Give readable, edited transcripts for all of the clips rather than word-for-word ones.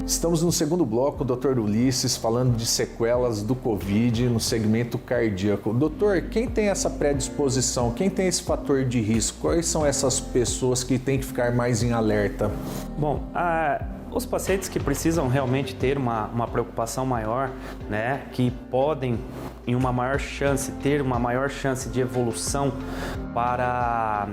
Estamos no segundo bloco, Dr. Ulisses, falando de sequelas do Covid no segmento cardíaco. Doutor, quem tem essa predisposição, quem tem esse fator de risco? Quais são essas pessoas que têm que ficar mais em alerta? Bom, os pacientes que precisam realmente ter uma preocupação maior, né, que podem ter uma maior chance de evolução para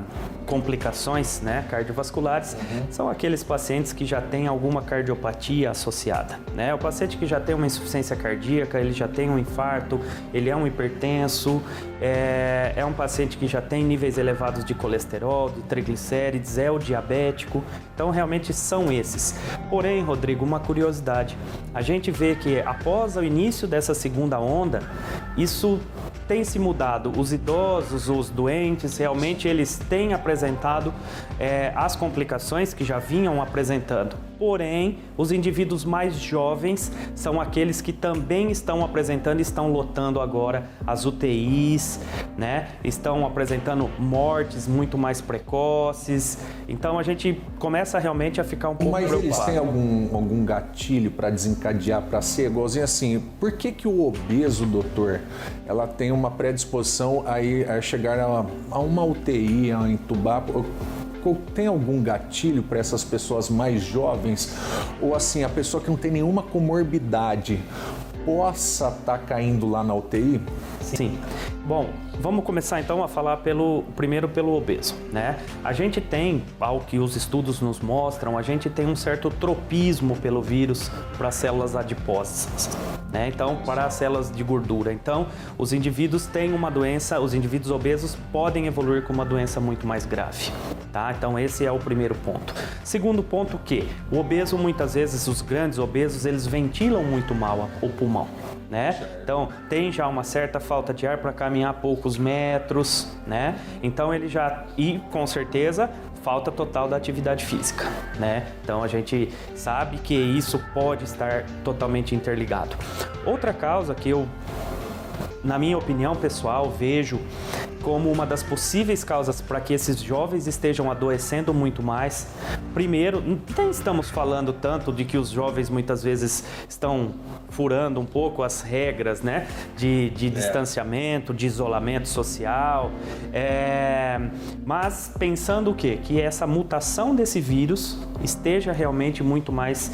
complicações, né, cardiovasculares, são aqueles pacientes que já têm alguma cardiopatia associada, né? O paciente que já tem uma insuficiência cardíaca, ele já tem um infarto, ele é um hipertenso, é um paciente que já tem níveis elevados de colesterol, de triglicérides, é o diabético, então realmente são esses. Porém, Rodrigo, uma curiosidade, a gente vê que após o início dessa segunda onda, isso tem se mudado. Os idosos, os doentes, realmente eles têm apresentado as complicações que já vinham apresentando. Porém, os indivíduos mais jovens são aqueles que também estão apresentando, estão lotando agora as UTIs, né? Estão apresentando mortes muito mais precoces. Então a gente começa realmente a ficar um pouco preocupado. Mas eles têm algum gatilho para desencadear, para ser igualzinho assim? Por que o obeso, doutor, ela tem uma predisposição a chegar a uma UTI, a entubar? Tem algum gatilho para essas pessoas mais jovens? Ou assim, a pessoa que não tem nenhuma comorbidade possa estar caindo lá na UTI? Sim. Bom, vamos começar então a falar primeiro pelo obeso, né? A gente tem, ao que os estudos nos mostram, a gente tem um certo tropismo pelo vírus para as células adiposas, né? Então, para as células de gordura. Então, os indivíduos têm uma doença, os indivíduos obesos podem evoluir com uma doença muito mais grave, tá? Então, esse é o primeiro ponto. Segundo ponto que o obeso, muitas vezes, os grandes obesos, eles ventilam muito mal o pulmão, né? Então, tem já uma certa falta de ar para caminhar poucos metros, né? Então, e com certeza, falta total da atividade física, né? Então, a gente sabe que isso pode estar totalmente interligado. Outra causa que eu, na minha opinião pessoal, vejo como uma das possíveis causas para que esses jovens estejam adoecendo muito mais. Primeiro, nem estamos falando tanto de que os jovens muitas vezes estão furando um pouco as regras, né, de distanciamento, de isolamento social, mas pensando o quê? Que essa mutação desse vírus esteja realmente muito mais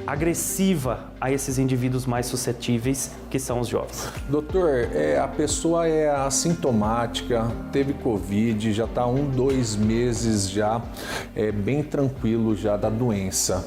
agressiva a esses indivíduos mais suscetíveis, que são os jovens. Doutor, a pessoa é assintomática, teve Covid, já está 2 meses já, bem tranquilo já da doença.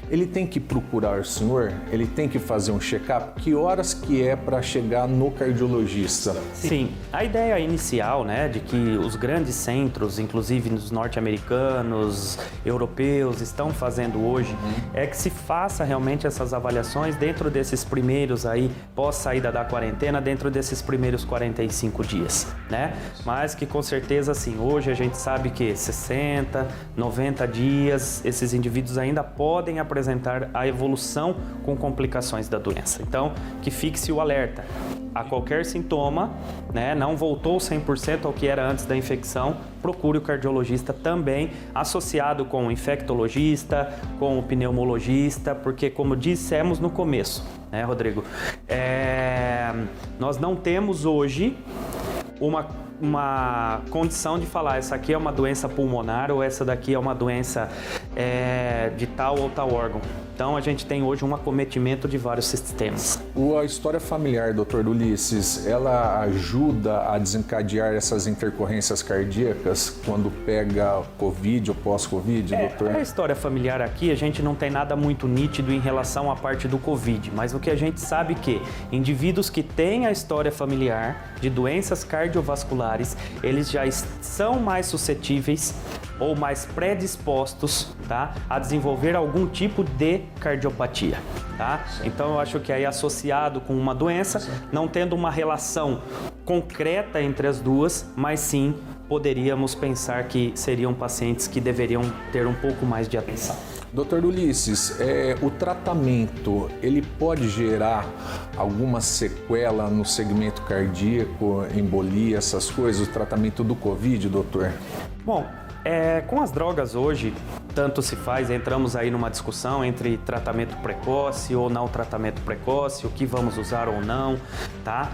Ele tem que procurar o senhor? Ele tem que fazer um check-up? Que horas que é para chegar no cardiologista? Sim, a ideia inicial, né, de que os grandes centros, inclusive nos norte-americanos, europeus, estão fazendo hoje, é que se faça realmente essas avaliações dentro desses primeiros aí, pós saída da quarentena, dentro desses primeiros 45 dias, né? Mas que com certeza, assim, hoje a gente sabe que 60, 90 dias, esses indivíduos ainda podem apresentar a evolução com complicações da doença. Então, que fixe o alerta. A qualquer sintoma, né, não voltou 100% ao que era antes da infecção, procure o cardiologista também, associado com o infectologista, com o pneumologista, porque como dissemos no começo, né, Rodrigo, nós não temos hoje uma condição de falar essa aqui é uma doença pulmonar ou essa daqui é uma doença de tal ou tal órgão. Então a gente tem hoje um acometimento de vários sistemas. A história familiar, Dr. Ulisses, ela ajuda a desencadear essas intercorrências cardíacas quando pega Covid ou pós-Covid, doutor? A história familiar aqui, a gente não tem nada muito nítido em relação à parte do Covid, mas o que a gente sabe é que indivíduos que têm a história familiar de doenças cardiovasculares, eles já são mais suscetíveis ou mais predispostos, tá, a desenvolver algum tipo de cardiopatia, tá? Então eu acho que aí associado com uma doença, não tendo uma relação concreta entre as duas, mas sim poderíamos pensar que seriam pacientes que deveriam ter um pouco mais de atenção. Dr. Ulisses, o tratamento, ele pode gerar alguma sequela no segmento cardíaco, embolia, essas coisas, o tratamento do Covid, doutor? Bom, Com as drogas hoje, tanto se faz, entramos aí numa discussão entre tratamento precoce ou não tratamento precoce, o que vamos usar ou não, tá?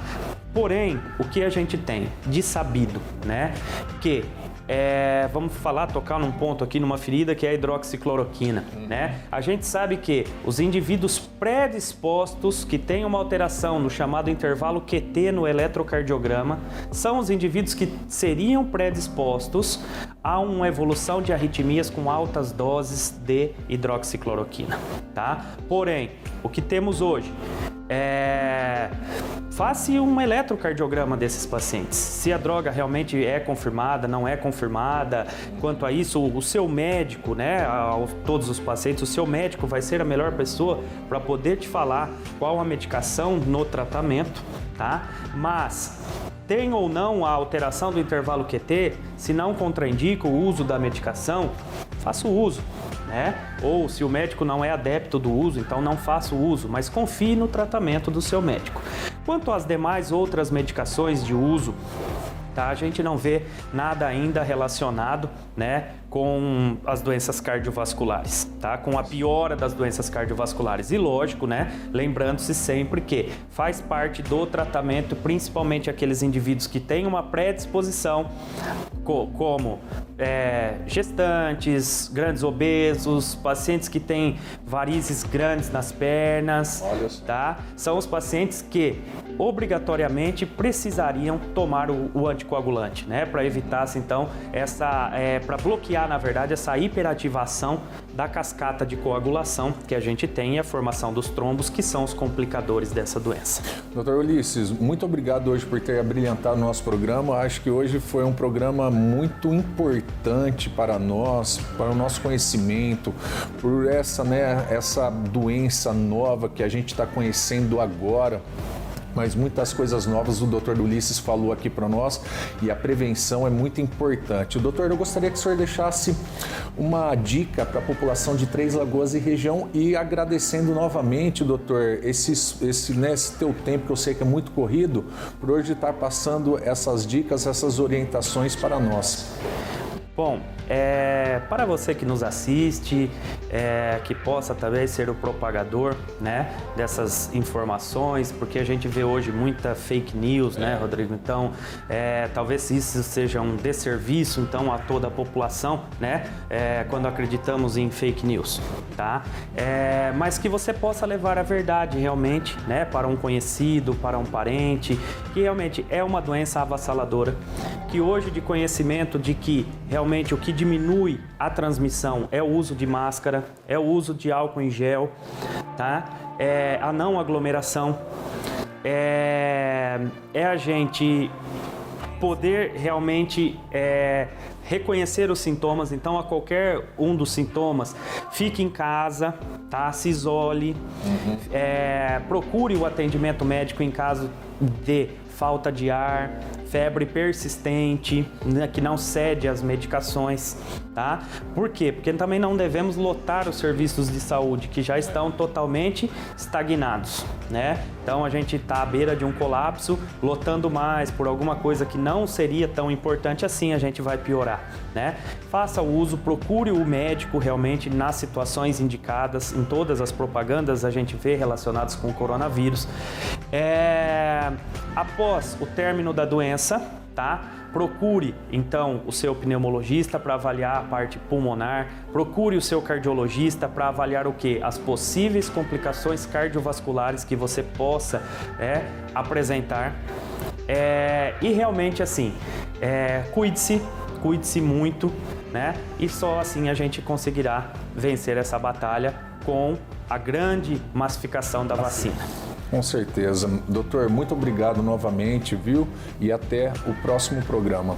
Porém, o que a gente tem de sabido, né? Que vamos tocar num ponto aqui, numa ferida, que é a hidroxicloroquina, né? A gente sabe que os indivíduos predispostos que têm uma alteração no chamado intervalo QT no eletrocardiograma são os indivíduos que seriam predispostos a uma evolução de arritmias com altas doses de hidroxicloroquina, tá? Porém, o que temos hoje faça um eletrocardiograma desses pacientes. Se a droga realmente é confirmada, não é confirmada. Quanto a isso, o seu médico, né, todos os pacientes, o seu médico vai ser a melhor pessoa para poder te falar qual a medicação no tratamento, tá? Mas tem ou não a alteração do intervalo QT, se não contraindica o uso da medicação, faça o uso. Ou se o médico não é adepto do uso, então não faça o uso, mas confie no tratamento do seu médico. Quanto às demais outras medicações de uso, tá? A gente não vê nada ainda relacionado, né, com as doenças cardiovasculares, tá? Com a piora das doenças cardiovasculares. E lógico, né, lembrando-se sempre que faz parte do tratamento, principalmente aqueles indivíduos que têm uma predisposição, como gestantes, grandes obesos, pacientes que têm varizes grandes nas pernas, tá? São os pacientes que obrigatoriamente precisariam tomar o anticoagulante, né? Para evitar, então, para bloquear, na verdade, essa hiperativação da cascata de coagulação que a gente tem e a formação dos trombos, que são os complicadores dessa doença. Dr. Ulisses, muito obrigado hoje por ter abrilhantado o nosso programa. Acho que hoje foi um programa muito importante para nós, para o nosso conhecimento, por essa doença nova que a gente está conhecendo agora. Mas muitas coisas novas o Dr. Ulisses falou aqui para nós e a prevenção é muito importante. Doutor, eu gostaria que o senhor deixasse uma dica para a população de Três Lagoas e região e agradecendo novamente, doutor, esse teu tempo que eu sei que é muito corrido, por hoje estar passando essas dicas, essas orientações para nós. Bom, para você que nos assiste, que possa talvez ser o propagador, né, dessas informações, porque a gente vê hoje muita fake news, né, Rodrigo? Então, talvez isso seja um desserviço, então, a toda a população, né, quando acreditamos em fake news, tá? Mas que você possa levar a verdade realmente, né, para um conhecido, para um parente, que realmente é uma doença avassaladora, que hoje de conhecimento de que realmente o que diminui a transmissão é o uso de máscara, é o uso de álcool em gel, tá? A não aglomeração, a gente poder realmente reconhecer os sintomas. Então, a qualquer um dos sintomas, fique em casa, tá? Se isole, procure o atendimento médico em caso de falta de ar, febre persistente, né, que não cede às medicações, tá? Por quê? Porque também não devemos lotar os serviços de saúde que já estão totalmente estagnados, né? Então a gente está à beira de um colapso, lotando mais por alguma coisa que não seria tão importante assim, a gente vai piorar, né? Faça o uso, procure o médico realmente nas situações indicadas, em todas as propagandas a gente vê relacionadas com o coronavírus. Após o término da doença, tá? Procure, então, o seu pneumologista para avaliar a parte pulmonar, procure o seu cardiologista para avaliar o quê? As possíveis complicações cardiovasculares que você possa apresentar. E realmente, assim, cuide-se muito, né? E só assim a gente conseguirá vencer essa batalha com a grande massificação da vacina. Com certeza. Doutor, muito obrigado novamente, viu? E até o próximo programa.